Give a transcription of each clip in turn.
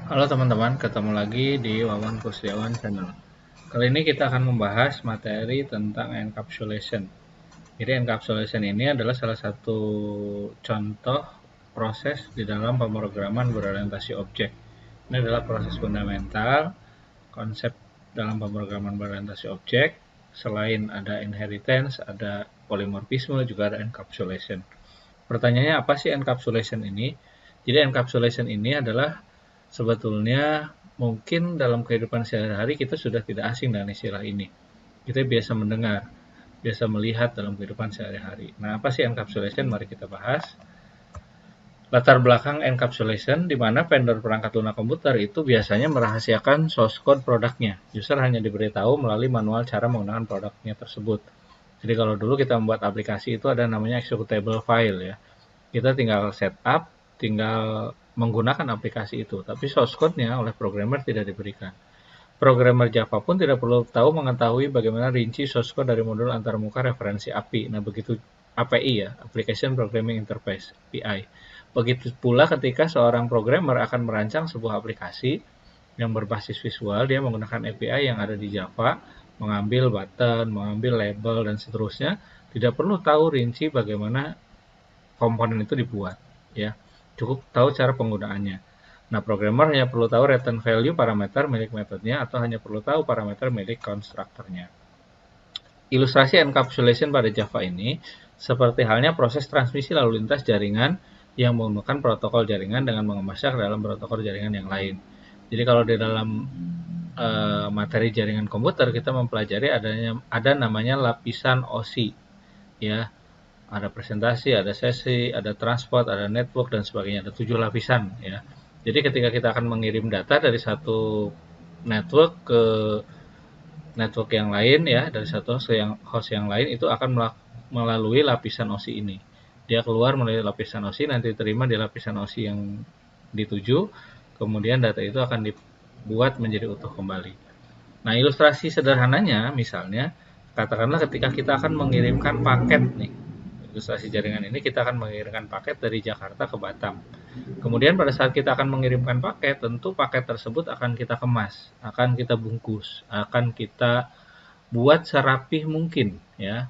Halo teman-teman, ketemu lagi di Wawan Kusdiawan Channel. Kali ini kita akan membahas materi tentang encapsulation. Jadi encapsulation ini adalah salah satu contoh proses di dalam pemrograman berorientasi objek. Ini adalah proses fundamental, konsep dalam pemrograman berorientasi objek. Selain ada inheritance, ada polymorphisme, juga ada encapsulation. Pertanyaannya apa sih encapsulation ini? Jadi encapsulation ini adalah sebetulnya mungkin dalam kehidupan sehari-hari kita sudah tidak asing dengan istilah ini. Kita biasa mendengar, biasa melihat dalam kehidupan sehari-hari. Nah, apa sih encapsulation? Mari kita bahas. Latar belakang encapsulation di mana vendor perangkat lunak komputer itu biasanya merahasiakan source code produknya. User hanya diberitahu melalui manual cara menggunakan produknya tersebut. Jadi kalau dulu kita membuat aplikasi itu ada namanya executable file ya. Kita tinggal setup, tinggal menggunakan aplikasi itu, tapi source code-nya oleh programmer tidak diberikan. Programmer Java pun tidak perlu mengetahui bagaimana rinci source code dari modul antarmuka referensi API. Nah, begitu API ya, Application Programming Interface, API. Begitu pula ketika seorang programmer akan merancang sebuah aplikasi yang berbasis visual, dia menggunakan API yang ada di Java, mengambil button, mengambil label, dan seterusnya, tidak perlu tahu rinci bagaimana komponen itu dibuat, ya. Cukup tahu cara penggunaannya. Nah, programmer hanya perlu tahu return value parameter milik metodenya atau hanya perlu tahu parameter milik konstruktornya. Ilustrasi encapsulation pada Java ini seperti halnya proses transmisi lalu lintas jaringan yang menggunakan protokol jaringan dengan mengemasnya ke dalam protokol jaringan yang lain. Jadi kalau di dalam materi jaringan komputer kita mempelajari ada namanya lapisan OSI, ya. Ada presentasi, ada sesi, ada transport, ada network, dan sebagainya. Ada 7 lapisan ya. Jadi ketika kita akan mengirim data dari satu network ke network yang lain ya, dari satu host yang lain itu akan melalui lapisan OSI ini. Dia keluar melalui lapisan OSI, nanti diterima di lapisan OSI yang dituju, kemudian data itu akan dibuat menjadi utuh kembali. Nah, ilustrasi sederhananya misalnya, katakanlah ketika kita akan mengirimkan paket nih, ilustrasi jaringan ini kita akan mengirimkan paket dari Jakarta ke Batam. Kemudian pada saat kita akan mengirimkan paket, tentu paket tersebut akan kita kemas, akan kita bungkus, akan kita buat serapih mungkin ya.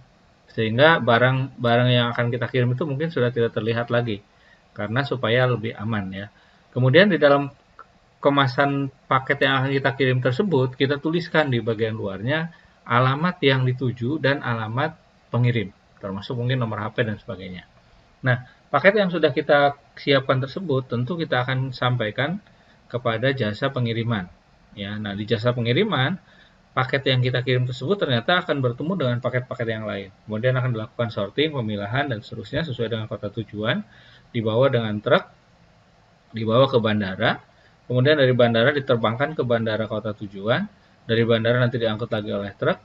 Sehingga barang-barang yang akan kita kirim itu mungkin sudah tidak terlihat lagi karena supaya lebih aman ya. Kemudian di dalam kemasan paket yang akan kita kirim tersebut, kita tuliskan di bagian luarnya alamat yang dituju dan alamat pengirim, termasuk mungkin nomor HP dan sebagainya. Nah, paket yang sudah kita siapkan tersebut tentu kita akan sampaikan kepada jasa pengiriman. Ya, nah di jasa pengiriman, paket yang kita kirim tersebut ternyata akan bertemu dengan paket-paket yang lain. Kemudian akan dilakukan sorting, pemilahan, dan seterusnya sesuai dengan kota tujuan, dibawa dengan truk, dibawa ke bandara, kemudian dari bandara diterbangkan ke bandara kota tujuan, dari bandara nanti diangkut lagi oleh truk,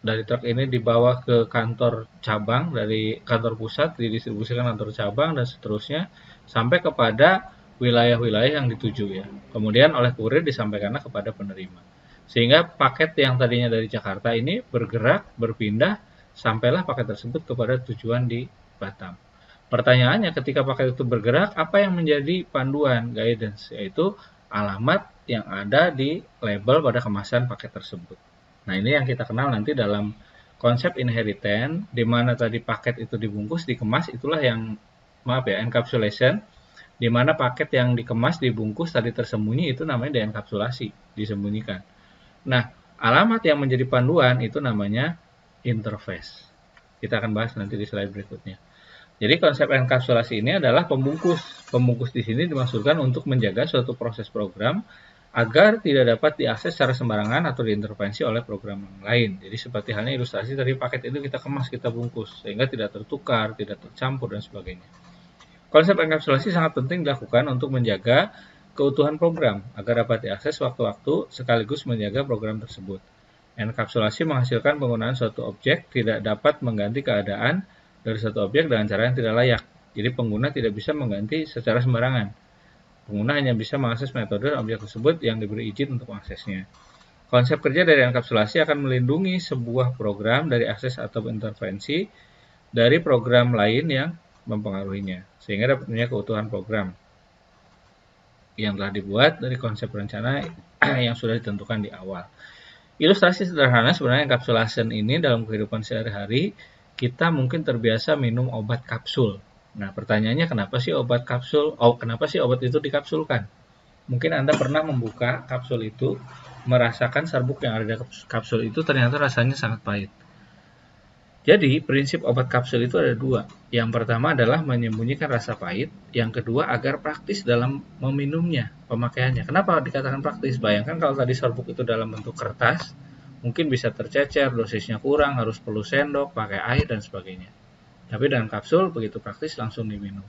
dari truk ini dibawa ke kantor cabang, dari kantor pusat didistribusikan kantor cabang, dan seterusnya sampai kepada wilayah-wilayah yang dituju ya. Kemudian oleh kurir disampaikanlah kepada penerima. Sehingga paket yang tadinya dari Jakarta ini bergerak, berpindah, sampailah paket tersebut kepada tujuan di Batam. Pertanyaannya ketika paket itu bergerak, apa yang menjadi panduan guidance? Yaitu alamat yang ada di label pada kemasan paket tersebut. Nah, ini yang kita kenal nanti dalam konsep inheritance, di mana tadi paket itu dibungkus, dikemas, itulah yang, maaf ya, encapsulation, di mana paket yang dikemas, dibungkus, tadi tersembunyi, itu namanya dienkapsulasi, disembunyikan. Nah, alamat yang menjadi panduan itu namanya interface. Kita akan bahas nanti di slide berikutnya. Jadi konsep enkapsulasi ini adalah pembungkus. Pembungkus di sini dimaksudkan untuk menjaga suatu proses program agar tidak dapat diakses secara sembarangan atau diintervensi oleh program yang lain. Jadi seperti halnya ilustrasi tadi, paket itu kita kemas, kita bungkus sehingga tidak tertukar, tidak tercampur dan sebagainya. Konsep enkapsulasi sangat penting dilakukan untuk menjaga keutuhan program agar dapat diakses waktu-waktu sekaligus menjaga program tersebut. Enkapsulasi menghasilkan penggunaan suatu objek tidak dapat mengganti keadaan dari satu objek dengan cara yang tidak layak. Jadi pengguna tidak bisa mengganti secara sembarangan. Pengguna hanya bisa mengakses metode objek tersebut yang diberi izin untuk mengaksesnya. Konsep kerja dari enkapsulasi akan melindungi sebuah program dari akses atau intervensi dari program lain yang mempengaruhinya, sehingga dapat punya keutuhan program. yang telah dibuat dari konsep rencana yang sudah ditentukan di awal. Ilustrasi sederhana sebenarnya encapsulation ini dalam kehidupan sehari-hari kita mungkin terbiasa minum obat kapsul. Nah, pertanyaannya kenapa sih obat kapsul? Kenapa sih obat itu dikapsulkan? Mungkin Anda pernah membuka kapsul itu, merasakan serbuk yang ada di kapsul itu ternyata rasanya sangat pahit. Jadi, prinsip obat kapsul itu ada dua. Yang pertama adalah menyembunyikan rasa pahit. Yang kedua, agar praktis dalam meminumnya, pemakaiannya. Kenapa dikatakan praktis? Bayangkan kalau tadi serbuk itu dalam bentuk kertas, mungkin bisa tercecer, dosisnya kurang, harus perlu sendok, pakai air, dan sebagainya. Tapi dengan kapsul, begitu praktis, langsung diminum.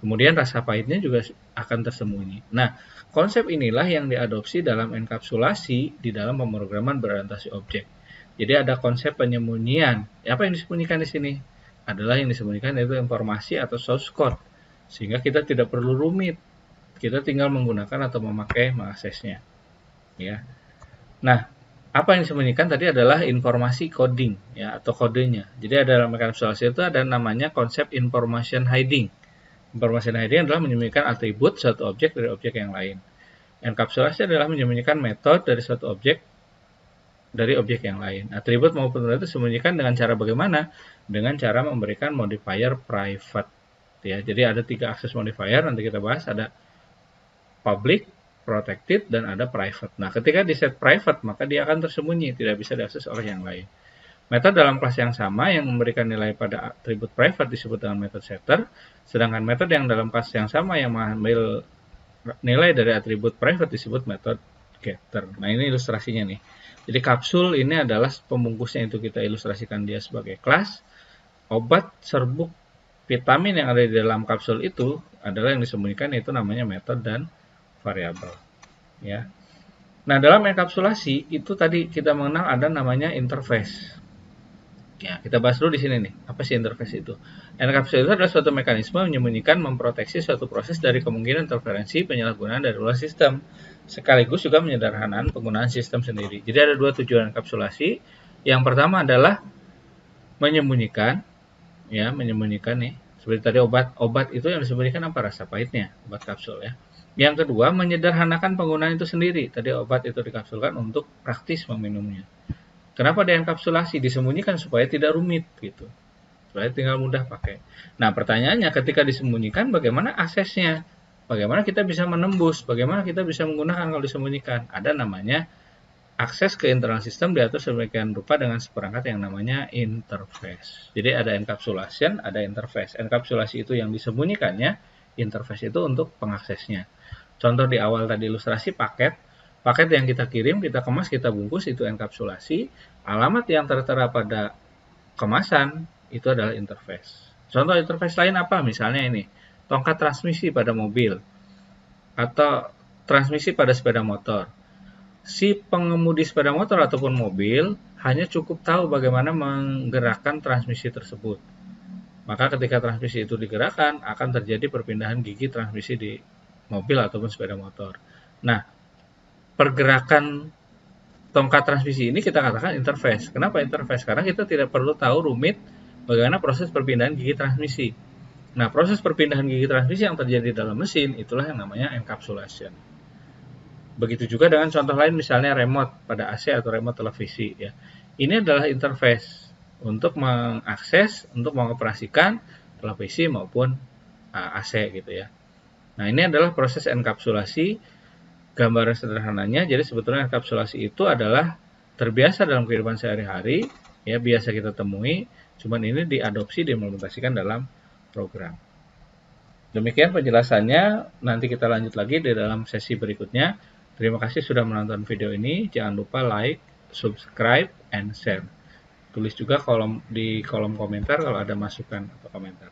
Kemudian rasa pahitnya juga akan tersembunyi. Nah, konsep inilah yang diadopsi dalam enkapsulasi di dalam pemrograman berorientasi objek. Jadi ada konsep penyembunyian. Apa yang disembunyikan di sini? Adalah yang disembunyikan yaitu informasi atau source code. Sehingga kita tidak perlu rumit. Kita tinggal menggunakan atau memakai mengaksesnya. Ya. Nah, apa yang disembunyikan tadi adalah informasi coding ya atau kodenya. Jadi ada dalam enkapsulasi itu ada namanya konsep information hiding. Information hiding adalah menyembunyikan atribut suatu objek dari objek yang lain. Enkapsulasi adalah menyembunyikan metode dari suatu objek dari objek yang lain. Atribut maupun metode disembunyikan dengan cara bagaimana? Dengan cara memberikan modifier private. Ya, jadi ada 3 akses modifier, nanti kita bahas, ada public, protected, dan ada private. Nah, ketika di set private, maka dia akan tersembunyi, tidak bisa diakses oleh yang lain. Metode dalam kelas yang sama yang memberikan nilai pada atribut private disebut dengan metode setter, sedangkan metode yang dalam kelas yang sama yang mengambil nilai dari atribut private disebut metode getter. Nah, ini ilustrasinya nih. Jadi kapsul ini adalah pembungkusnya, itu kita ilustrasikan dia sebagai kelas. Obat, serbuk, vitamin yang ada di dalam kapsul itu adalah yang disembunyikan, yaitu namanya metode dan variabel. Ya. Nah, dalam enkapsulasi itu tadi kita mengenal ada namanya interface. Ya, kita bahas dulu di sini nih. Apa sih interface itu? Enkapsulasi itu adalah suatu mekanisme menyembunyikan, memproteksi suatu proses dari kemungkinan interferensi penyalahgunaan dari luar sistem, sekaligus juga menyederhanakan penggunaan sistem sendiri. Jadi ada 2 tujuan enkapsulasi. Yang pertama adalah menyembunyikan, ya, menyembunyikan nih. Seperti tadi obat itu yang disembunyikan apa? Rasa pahitnya, obat kapsul ya. Yang kedua, menyederhanakan penggunaan itu sendiri. Tadi obat itu dikapsulkan untuk praktis meminumnya. Kenapa dienkapsulasi? Disembunyikan supaya tidak rumit gitu. Supaya tinggal mudah pakai. Nah, pertanyaannya ketika disembunyikan bagaimana aksesnya? Bagaimana kita bisa menembus? Bagaimana kita bisa menggunakan kalau disembunyikan? Ada namanya akses ke internal sistem diatur sedemikian rupa dengan seperangkat yang namanya interface. Jadi ada encapsulation, ada interface. Encapsulasi itu yang disembunyikannya, interface itu untuk pengaksesnya. Contoh di awal tadi ilustrasi paket. Paket yang kita kirim, kita kemas, kita bungkus, itu enkapsulasi. Alamat yang tertera pada kemasan, itu adalah interface. Contoh interface lain apa? Misalnya ini, tongkat transmisi pada mobil, atau transmisi pada sepeda motor. Si pengemudi sepeda motor ataupun mobil hanya cukup tahu bagaimana menggerakkan transmisi tersebut. Maka ketika transmisi itu digerakkan, akan terjadi perpindahan gigi transmisi di mobil ataupun sepeda motor. Nah, pergerakan tongkat transmisi ini kita katakan interface. Kenapa interface? Karena kita tidak perlu tahu rumit bagaimana proses perpindahan gigi transmisi. Nah, proses perpindahan gigi transmisi yang terjadi dalam mesin itulah yang namanya encapsulation. Begitu juga dengan contoh lain, misalnya remote pada AC atau remote televisi ya. Ini adalah interface untuk mengakses, untuk mengoperasikan televisi maupun AC gitu ya. Nah, ini adalah proses enkapsulasi. Gambaran sederhananya, jadi sebetulnya enkapsulasi itu adalah terbiasa dalam kehidupan sehari-hari, ya biasa kita temui, cuman ini diadopsi, diimplementasikan dalam program. Demikian penjelasannya, nanti kita lanjut lagi di dalam sesi berikutnya. Terima kasih sudah menonton video ini, jangan lupa like, subscribe, and share. Tulis juga di kolom komentar kalau ada masukan atau komentar.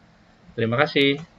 Terima kasih.